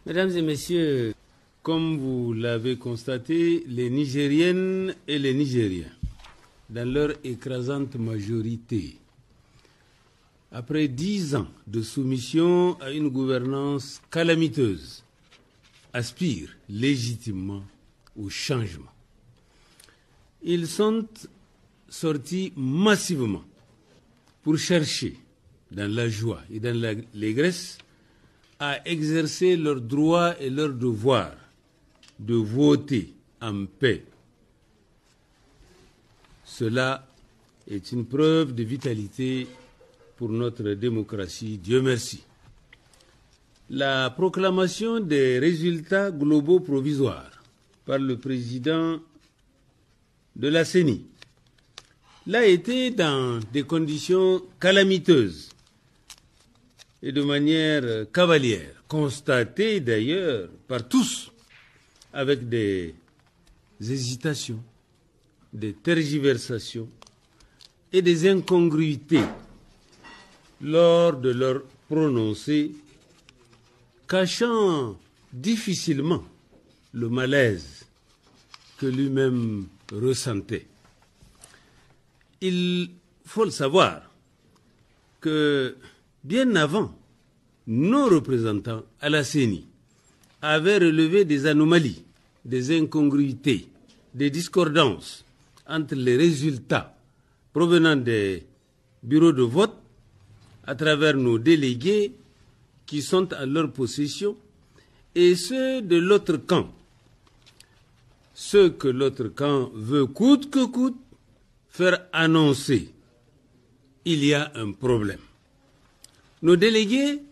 Mesdames et messieurs, comme vous l'avez constaté, les Nigériennes et les Nigériens, dans leur écrasante majorité, après 10 ans de soumission à une gouvernance calamiteuse, aspirent légitimement au changement. Ils sont sortis massivement pour chercher, dans la joie et dans l'allégresse, à exercer leurs droits et leurs devoirs de voter en paix. Cela est une preuve de vitalité pour notre démocratie, Dieu merci. La proclamation des résultats globaux provisoires par le président de la CENI l'a été dans des conditions calamiteuses et de manière cavalière, constatée d'ailleurs par tous, avec des hésitations, des tergiversations et des incongruités lors de leur prononcé, cachant difficilement le malaise que lui-même ressentait. Il faut le savoir que bien avant, nos représentants à la CENI avaient relevé des anomalies, des incongruités, des discordances entre les résultats provenant des bureaux de vote à travers nos délégués qui sont en leur possession et ceux de l'autre camp. Ce que l'autre camp veut coûte que coûte faire annoncer. Il y a un problème. Nos délégués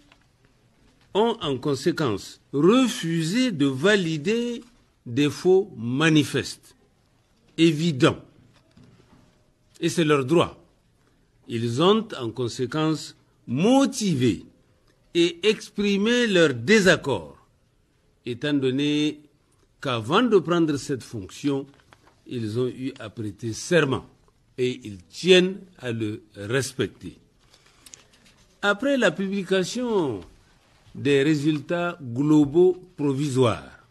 ont en conséquence refusé de valider des faux manifestes, évidents. Et c'est leur droit. Ils ont en conséquence motivé et exprimé leur désaccord, étant donné qu'avant de prendre cette fonction, ils ont eu à prêter serment et ils tiennent à le respecter. Après la publication des résultats globaux provisoires,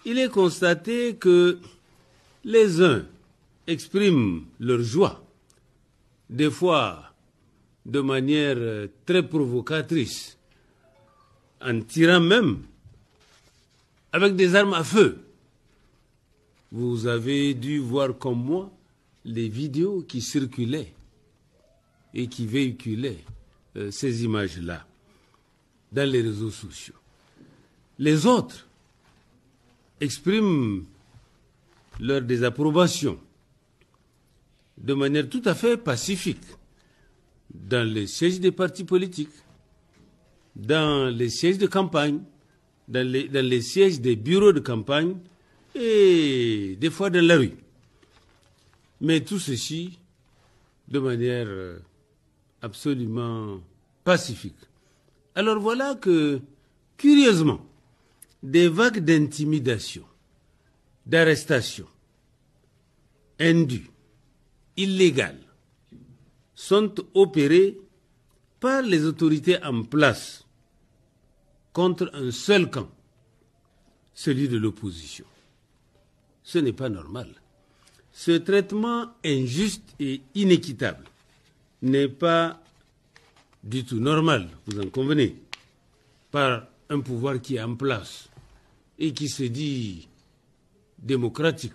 il est constaté que les uns expriment leur joie, des fois de manière très provocatrice, en tirant même avec des armes à feu. Vous avez dû voir comme moi les vidéos qui circulaient et qui véhiculaient ces images-là dans les réseaux sociaux. Les autres expriment leur désapprobation de manière tout à fait pacifique dans les sièges des partis politiques, dans les sièges de campagne, dans les sièges des bureaux de campagne et des fois dans la rue. Mais tout ceci de manière absolument pacifique. Alors voilà que, curieusement, des vagues d'intimidation, d'arrestation, indues, illégales, sont opérées par les autorités en place contre un seul camp, celui de l'opposition. Ce n'est pas normal. Ce traitement injuste et inéquitable n'est pas du tout normal, vous en convenez, par un pouvoir qui est en place et qui se dit démocratique.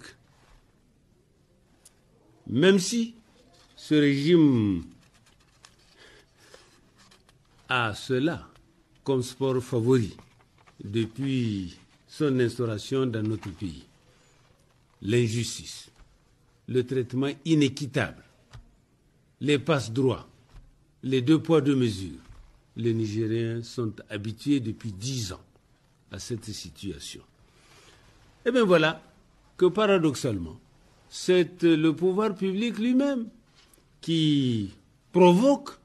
Même si ce régime a cela comme sport favori depuis son instauration dans notre pays, l'injustice, le traitement inéquitable, les passe-droits, les 2 poids 2 mesures. Les Nigériens sont habitués depuis 10 ans à cette situation. Et bien voilà que paradoxalement, c'est le pouvoir public lui-même qui provoque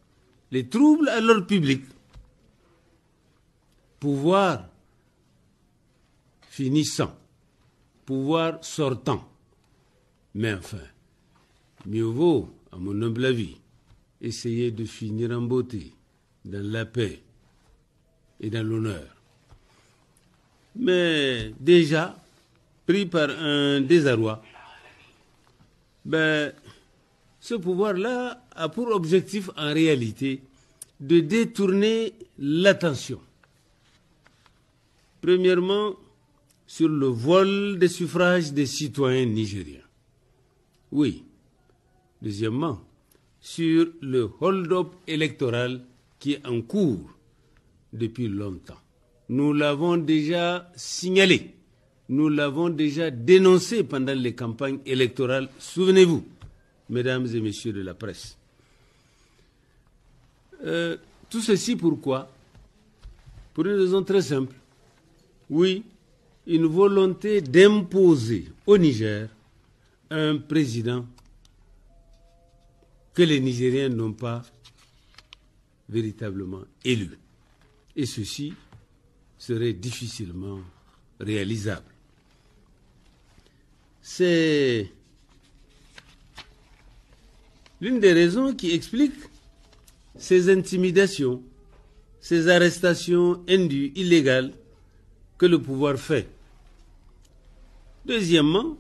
les troubles à l'ordre public. Pouvoir finissant, pouvoir sortant. Mais enfin, mieux vaut, à mon humble avis, essayer de finir en beauté, dans la paix et dans l'honneur. mais déjà pris par un désarroi, ce pouvoir-là a pour objectif en réalité de détourner l'attention. Premièrement, sur le vol des suffrages des citoyens nigériens. Oui. Deuxièmement, sur le hold-up électoral qui est en cours depuis longtemps. Nous l'avons déjà signalé, nous l'avons déjà dénoncé pendant les campagnes électorales. Souvenez-vous, mesdames et messieurs de la presse. Tout ceci pourquoi? Pour une raison très simple. Oui, une volonté d'imposer au Niger un président que les Nigériens n'ont pas véritablement élu. Et ceci serait difficilement réalisable. C'est l'une des raisons qui explique ces intimidations, ces arrestations indues, illégales, que le pouvoir fait. Deuxièmement,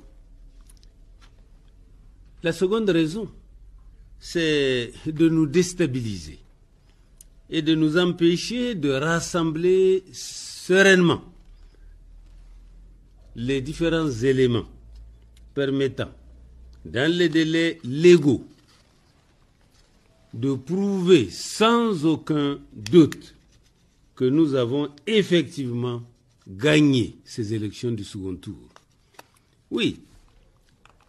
la seconde raison, c'est de nous déstabiliser et de nous empêcher de rassembler sereinement les différents éléments permettant, dans les délais légaux, de prouver sans aucun doute que nous avons effectivement gagné ces élections du second tour. Oui,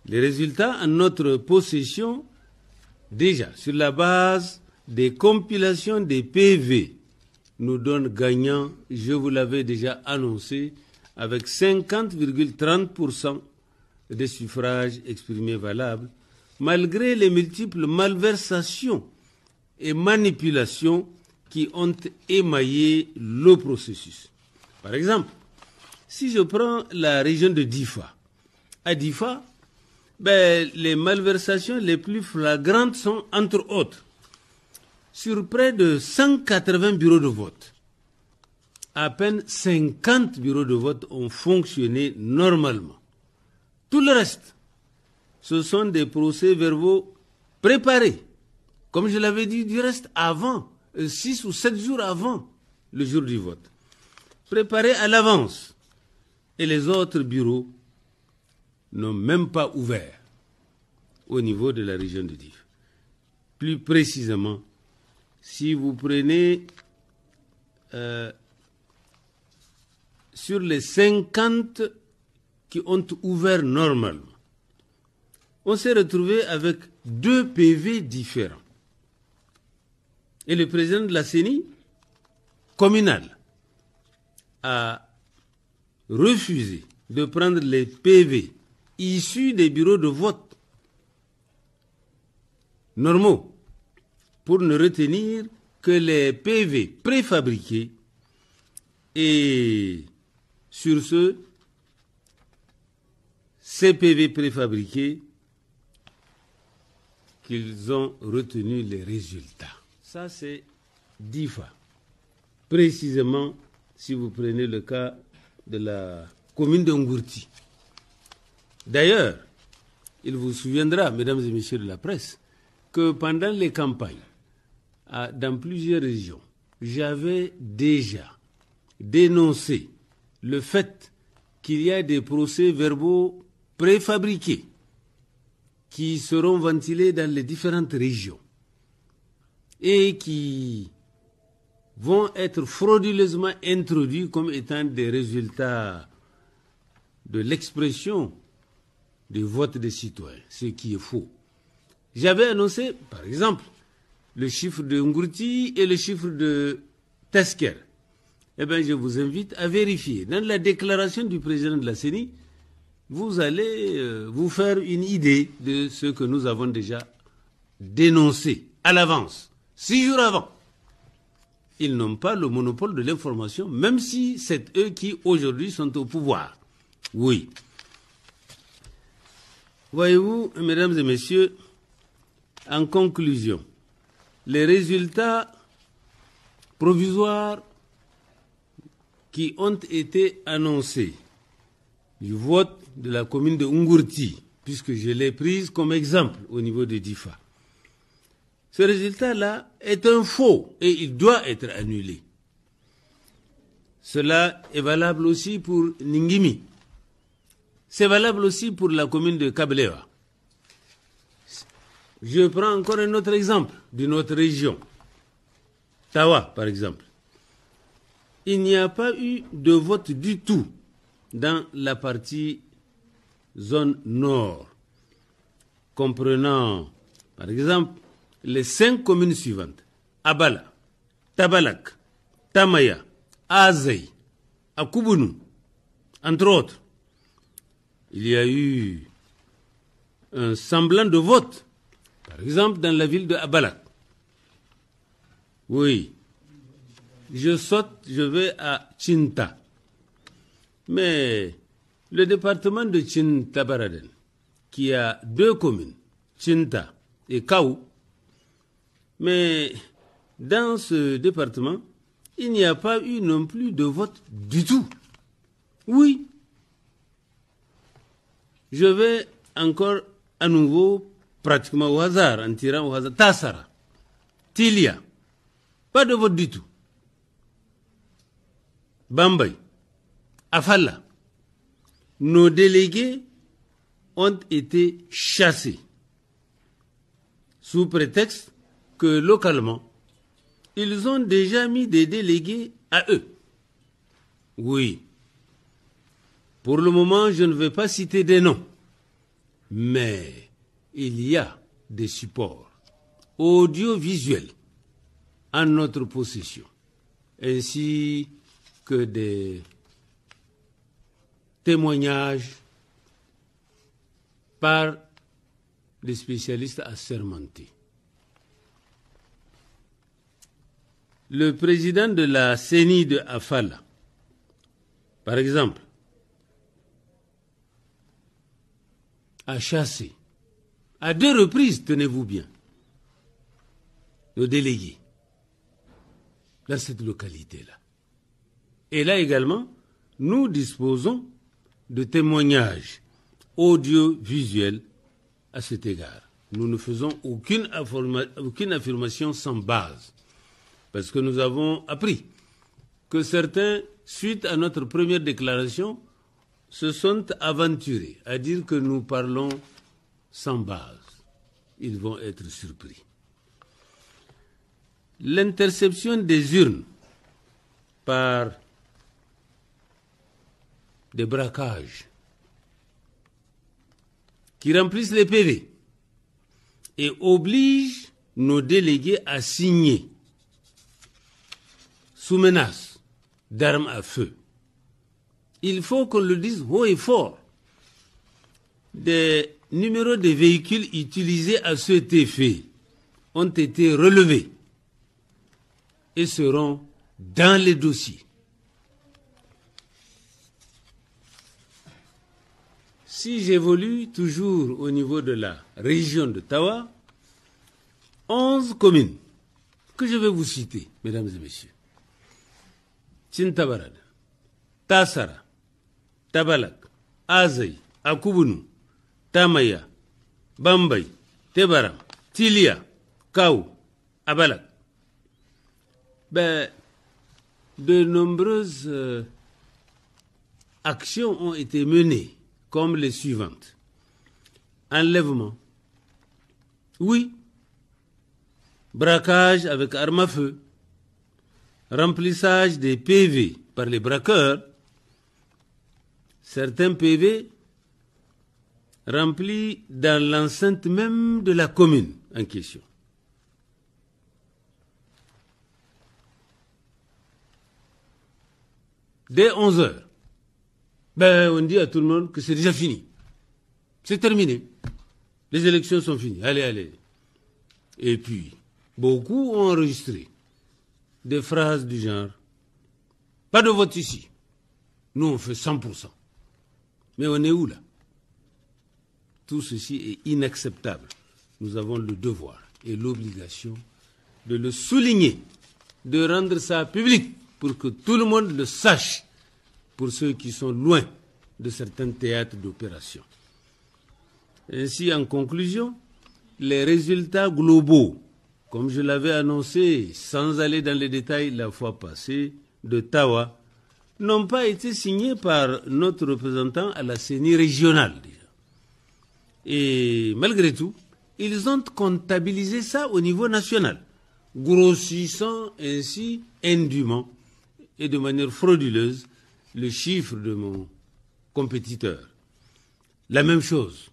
les résultats en notre possession, déjà sur la base des compilations des PV, nous donnent gagnant, je vous l'avais déjà annoncé, avec 50,30% des suffrages exprimés valables, malgré les multiples malversations et manipulations qui ont émaillé le processus. Par exemple, si je prends la région de Difa, à Difa, les malversations les plus flagrantes sont, entre autres, sur près de 180 bureaux de vote. À peine 50 bureaux de vote ont fonctionné normalement. Tout le reste, ce sont des procès-verbaux préparés, comme je l'avais dit du reste avant, 6 ou 7 jours avant le jour du vote. Préparés à l'avance. Et les autres bureaux n'ont même pas ouvert au niveau de la région de Difa. Plus précisément, si vous prenez sur les 50 qui ont ouvert normalement, on s'est retrouvé avec 2 PV différents. Et le président de la CENI communale a refusé de prendre les PV issus des bureaux de vote normaux pour ne retenir que les PV préfabriqués et sur ces PV préfabriqués qu'ils ont retenu les résultats. Ça, c'est Difa. Précisément, si vous prenez le cas de la commune de Ngourti. D'ailleurs, il vous souviendra, mesdames et messieurs de la presse, que pendant les campagnes, dans plusieurs régions, j'avais déjà dénoncé le fait qu'il y a des procès-verbaux préfabriqués qui seront ventilés dans les différentes régions et qui vont être frauduleusement introduits comme étant des résultats de l'expression du vote des citoyens, ce qui est faux. J'avais annoncé, par exemple, le chiffre de Ngourti et le chiffre de Tesker. Eh bien, je vous invite à vérifier. Dans la déclaration du président de la CENI, vous allez vous faire une idée de ce que nous avons déjà dénoncé à l'avance, 6 jours avant. Ils n'ont pas le monopole de l'information, même si c'est eux qui, aujourd'hui, sont au pouvoir. Oui. Voyez-vous, mesdames et messieurs, en conclusion, les résultats provisoires qui ont été annoncés du vote de la commune de Ngourti, puisque je l'ai prise comme exemple au niveau de Difa, ce résultat-là est un faux et il doit être annulé. Cela est valable aussi pour Ningimi. C'est valable aussi pour la commune de Kabelewa. Je prends encore un autre exemple d'une autre région. Tawa, par exemple. Il n'y a pas eu de vote du tout dans la partie zone nord, comprenant, par exemple, les 5 communes suivantes. Abala, Tabalak, Tamaya, Azay, Akubunu, entre autres. Il y a eu un semblant de vote, par exemple dans la ville de Abalak. Oui, je saute, je vais à Chinta. Mais le département de Chintabaraden, qui a 2 communes, Chinta et Kaou, mais dans ce département, il n'y a pas eu non plus de vote du tout. Oui. Je vais encore à nouveau, pratiquement au hasard, en tirant au hasard, Tassara, Tilia, pas de vote du tout. Bambay, Afala, nos délégués ont été chassés sous prétexte que localement, ils ont déjà mis des délégués à eux. Oui. Pour le moment, je ne vais pas citer des noms, mais il y a des supports audiovisuels en notre possession, ainsi que des témoignages par des spécialistes assermentés. Le président de la CENI de Afala, par exemple, a chassé, à 2 reprises, tenez-vous bien, nos délégués dans cette localité-là. Et là également, nous disposons de témoignages audiovisuels à cet égard. Nous ne faisons aucune affirmation sans base, parce que nous avons appris que certains, suite à notre première déclaration, se sont aventurés à dire que nous parlons sans base. Ils vont être surpris. L'interception des urnes par des braquages qui remplissent les PV et obligent nos délégués à signer sous menace d'armes à feu. Il faut qu'on le dise haut et fort. Des numéros de véhicules utilisés à cet effet ont été relevés et seront dans les dossiers. Si j'évolue toujours au niveau de la région de Tawa, 11 communes que je vais vous citer, mesdames et messieurs. Chintabarad, Tassara, Tabalak, Azay, Akubunu, Tamaya, Bambay, Tebaram, Tilia, Kaou, Abalak. De nombreuses actions ont été menées, comme les suivantes. Enlèvement. Oui. Braquage avec arme à feu. Remplissage des PV par les braqueurs. Certains PV remplis dans l'enceinte même de la commune en question. Dès 11 heures, on dit à tout le monde que c'est déjà fini. C'est terminé. Les élections sont finies. Allez, allez. Et puis, beaucoup ont enregistré des phrases du genre « Pas de vote ici. Nous, on fait 100%. » Mais on est où là? Tout ceci est inacceptable. Nous avons le devoir et l'obligation de le souligner, de rendre ça public pour que tout le monde le sache, pour ceux qui sont loin de certains théâtres d'opération. Ainsi, en conclusion, les résultats globaux, comme je l'avais annoncé sans aller dans les détails la fois passée, de Tawa, n'ont pas été signés par notre représentant à la CENI régionale déjà. Et malgré tout, ils ont comptabilisé ça au niveau national, grossissant ainsi indûment et de manière frauduleuse le chiffre de mon compétiteur. La même chose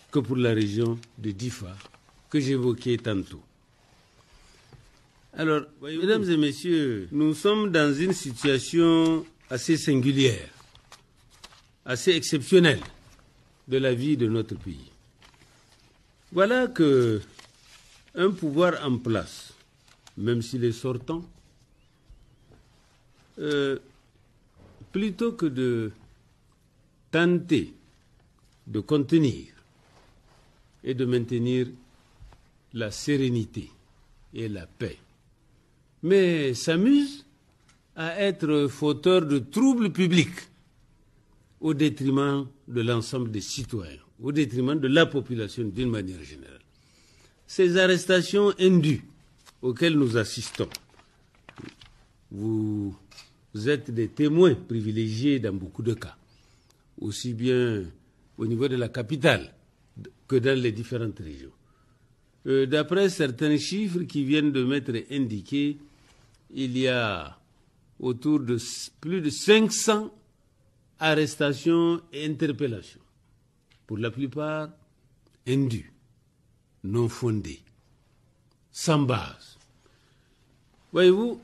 que pour la région de Difa, que j'évoquais tantôt. Alors, mesdames et messieurs, nous sommes dans une situation assez singulière, assez exceptionnelle de la vie de notre pays. Voilà que un pouvoir en place, même s'il est sortant, plutôt que de tenter de contenir et de maintenir la sérénité et la paix, mais s'amuse à être fauteur de troubles publics au détriment de l'ensemble des citoyens, au détriment de la population d'une manière générale. Ces arrestations indues auxquelles nous assistons, vous êtes des témoins privilégiés dans beaucoup de cas, aussi bien au niveau de la capitale que dans les différentes régions. D'après certains chiffres qui viennent de m'être indiqués, il y a autour de plus de 500 arrestations et interpellations, pour la plupart indues, non fondées, sans base. Voyez-vous,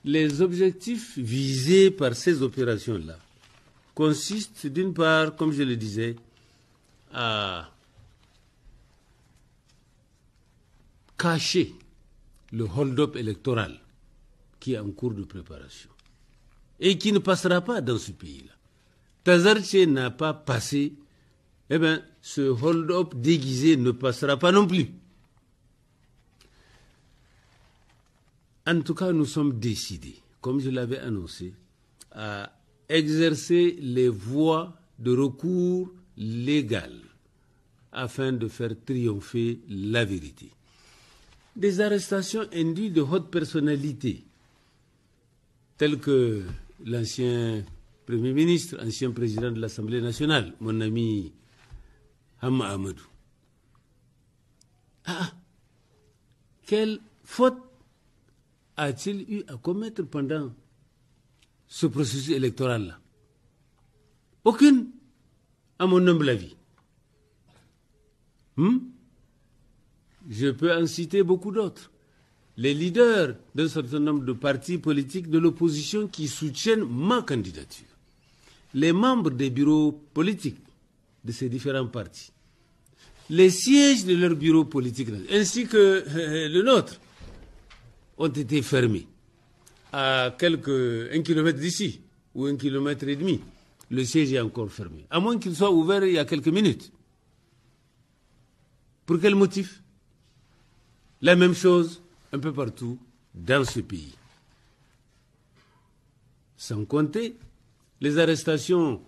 les objectifs visés par ces opérations-là consistent d'une part, comme je le disais, à cacher le hold-up électoral qui est en cours de préparation et qui ne passera pas dans ce pays-là. Tazarche n'a pas passé, eh bien, ce hold-up déguisé ne passera pas non plus. En tout cas, nous sommes décidés, comme je l'avais annoncé, à exercer les voies de recours légales afin de faire triompher la vérité. Des arrestations indues de haute personnalité, telles que l'ancien Premier ministre, ancien président de l'Assemblée nationale, mon ami Hamma Amadou. Quelle faute a-t-il eu à commettre pendant ce processus électoral-là? Aucune, à mon humble avis. Je peux en citer beaucoup d'autres. Les leaders d'un certain nombre de partis politiques de l'opposition qui soutiennent ma candidature, les membres des bureaux politiques de ces différents partis, les sièges de leurs bureaux politiques, ainsi que le nôtre, ont été fermés à un kilomètre d'ici, ou 1,5 kilomètre. Le siège est encore fermé, à moins qu'il soit ouvert il y a quelques minutes. Pour quel motif? La même chose un peu partout dans ce pays. Sans compter les arrestations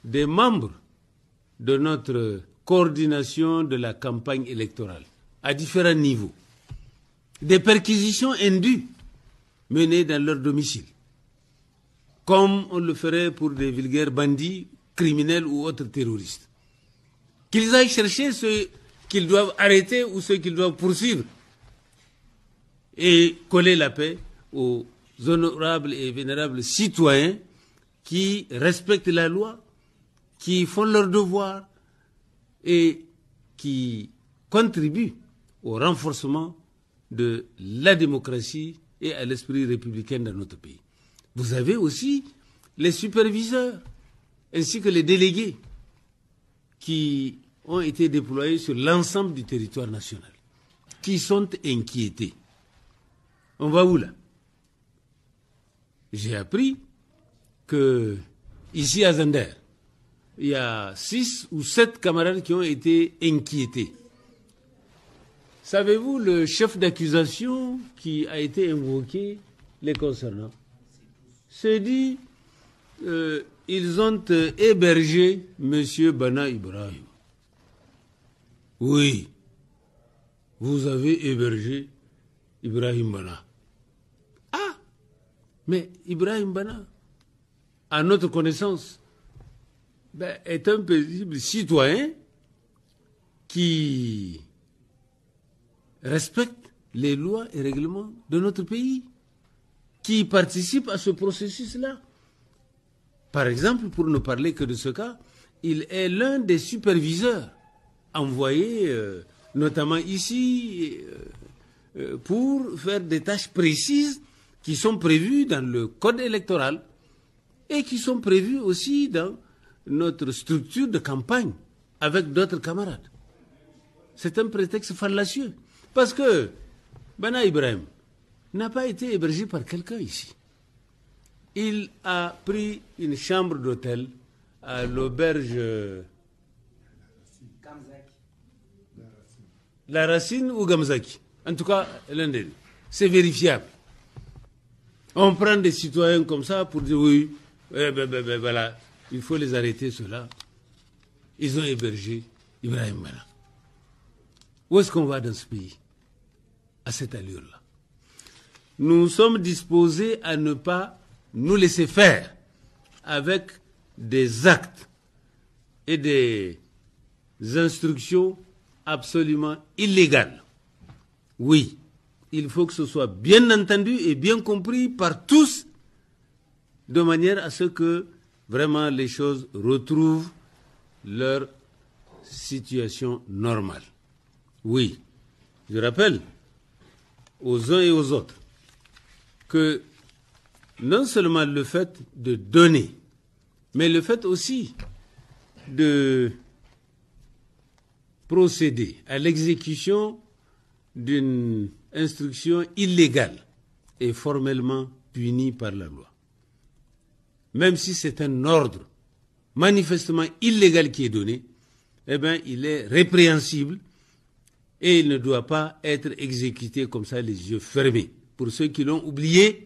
des membres de notre coordination de la campagne électorale à différents niveaux. Des perquisitions indues menées dans leur domicile, comme on le ferait pour des vulgaires bandits, criminels ou autres terroristes. Qu'ils aillent chercher ceux qu'ils doivent arrêter ou ceux qu'ils doivent poursuivre et coller la paix aux honorables et vénérables citoyens qui respectent la loi, qui font leur devoir et qui contribuent au renforcement de la démocratie et à l'esprit républicain dans notre pays. Vous avez aussi les superviseurs ainsi que les délégués qui ont été déployés sur l'ensemble du territoire national, qui sont inquiétés. On va où là? J'ai appris que ici à Zander, il y a 6 ou 7 camarades qui ont été inquiétés. Savez-vous le chef d'accusation qui a été invoqué, les concernant, se dit ils ont hébergé M. Bana Ibrahim. Oui, vous avez hébergé Ibrahim Bana. Ah, mais Ibrahim Bana, à notre connaissance, est un paisible citoyen qui respecte les lois et règlements de notre pays, qui participe à ce processus-là. Par exemple, pour ne parler que de ce cas, il est l'un des superviseurs envoyés, notamment ici, pour faire des tâches précises qui sont prévues dans le code électoral et qui sont prévues aussi dans notre structure de campagne avec d'autres camarades. C'est un prétexte fallacieux. Parce que Bana Ibrahim n'a pas été hébergé par quelqu'un ici. Il a pris une chambre d'hôtel à l'auberge La Racine ou Gamzaki. En tout cas, l'un des deux. C'est vérifiable. On prend des citoyens comme ça pour dire oui, voilà, il faut les arrêter, ceux-là. Ils ont hébergé Ibrahim Bana. Où est-ce qu'on va dans ce pays à cette allure-là? Nous sommes disposés à ne pas nous laisser faire avec des actes et des instructions absolument illégales. Oui, il faut que ce soit bien entendu et bien compris par tous, de manière à ce que vraiment les choses retrouvent leur situation normale. Oui, je rappelle aux uns et aux autres que non seulement le fait de donner, mais le fait aussi de procéder à l'exécution d'une instruction illégale est formellement puni par la loi. Même si c'est un ordre manifestement illégal qui est donné, eh bien, il est répréhensible et il ne doit pas être exécuté comme ça, les yeux fermés. Pour ceux qui l'ont oublié,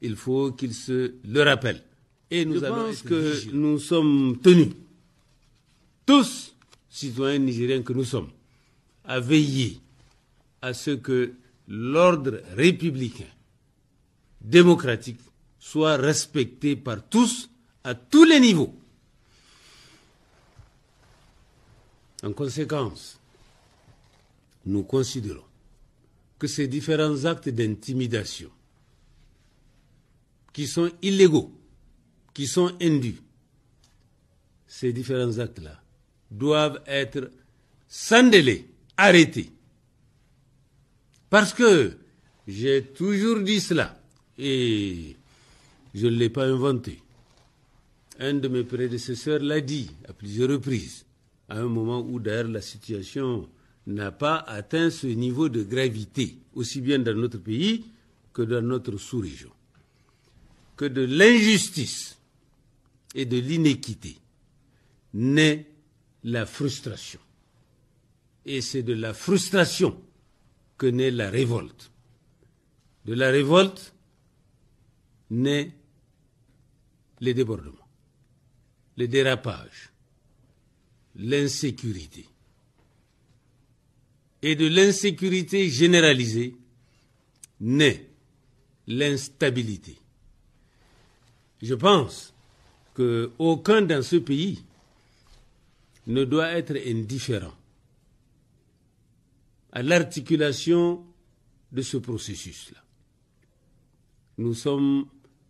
il faut qu'ils se le rappellent. Et je pense que nous sommes tenus, tous citoyens nigériens que nous sommes, à veiller à ce que l'ordre républicain, démocratique, soit respecté par tous, à tous les niveaux. En conséquence, nous considérons que ces différents actes d'intimidation qui sont illégaux, qui sont indus, ces différents actes-là doivent être sans délai arrêtés. Parce que j'ai toujours dit cela et je ne l'ai pas inventé. Un de mes prédécesseurs l'a dit à plusieurs reprises, à un moment où d'ailleurs la situation n'a pas atteint ce niveau de gravité, aussi bien dans notre pays que dans notre sous-région, que de l'injustice et de l'inéquité naît la frustration. Et c'est de la frustration que naît la révolte. De la révolte naît les débordements, les dérapages, l'insécurité. Et de l'insécurité généralisée naît l'instabilité. Je pense qu'aucun dans ce pays ne doit être indifférent à l'articulation de ce processus-là. Nous sommes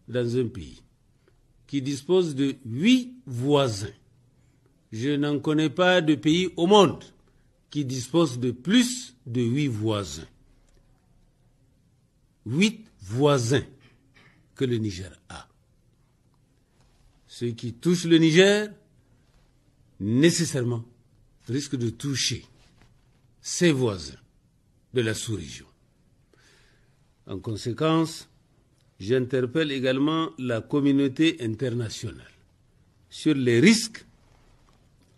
dans un pays qui dispose de 8 voisins. Je n'en connais pas de pays au monde qui dispose de plus de 8 voisins. 8 voisins que le Niger a. Ce qui touche le Niger, nécessairement, risque de toucher ses voisins de la sous-région. En conséquence, j'interpelle également la communauté internationale sur les risques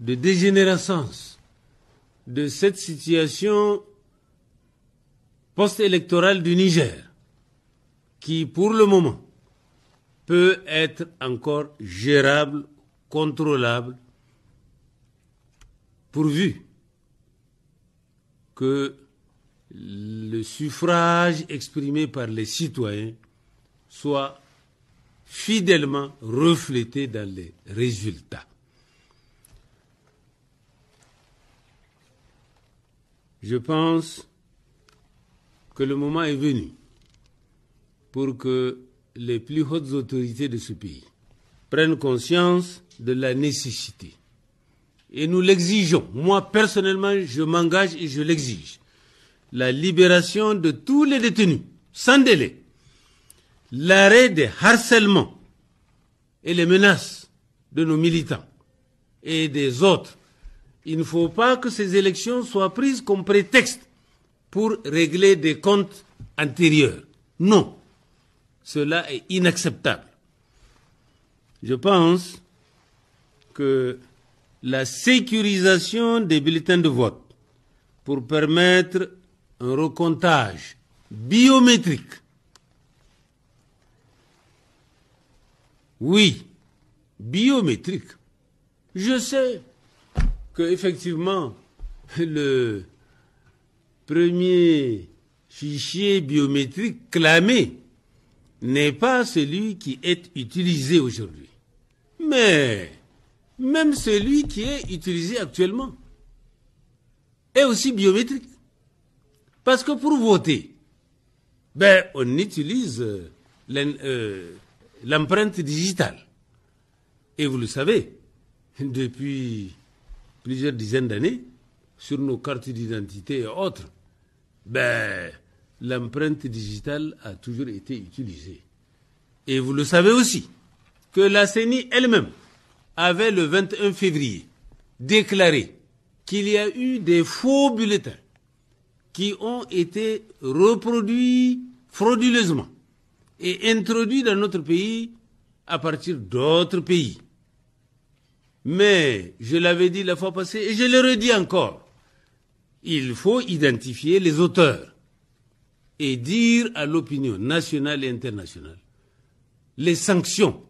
de dégénérescence de cette situation post-électorale du Niger, qui, pour le moment, peut être encore gérable, contrôlable, pourvu que le suffrage exprimé par les citoyens soit fidèlement reflété dans les résultats. Je pense que le moment est venu pour que les plus hautes autorités de ce pays prennent conscience de la nécessité. Et nous l'exigeons. Moi, personnellement, je m'engage et je l'exige. La libération de tous les détenus, sans délai. L'arrêt des harcèlements et les menaces de nos militants et des autres. Il ne faut pas que ces élections soient prises comme prétexte pour régler des comptes antérieurs. Non. Cela est inacceptable. Je pense que la sécurisation des bulletins de vote pour permettre un recomptage biométrique, oui, biométrique. Je sais qu'effectivement, le premier fichier biométrique clamé n'est pas celui qui est utilisé aujourd'hui. Mais même celui qui est utilisé actuellement est aussi biométrique. Parce que pour voter, on utilise l'empreinte digitale. Et vous le savez, depuis plusieurs dizaines d'années, sur nos cartes d'identité et autres, l'empreinte digitale a toujours été utilisée. Et vous le savez aussi, que la CENI elle-même avait le 21 février déclaré qu'il y a eu des faux bulletins qui ont été reproduits frauduleusement et introduits dans notre pays à partir d'autres pays. Mais je l'avais dit la fois passée et je le redis encore, il faut identifier les auteurs et dire à l'opinion nationale et internationale les sanctions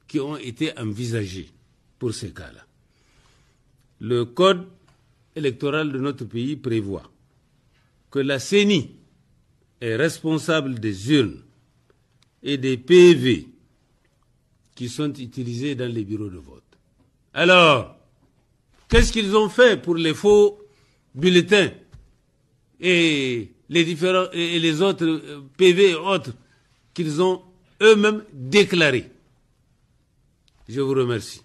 qui ont été envisagées pour ces cas-là. Le code électoral de notre pays prévoit que la CENI est responsable des urnes et des PV qui sont utilisés dans les bureaux de vote. Alors, qu'est-ce qu'ils ont fait pour les faux bulletins et les autres PV et autres qu'ils ont eux-mêmes déclarés? Je vous remercie.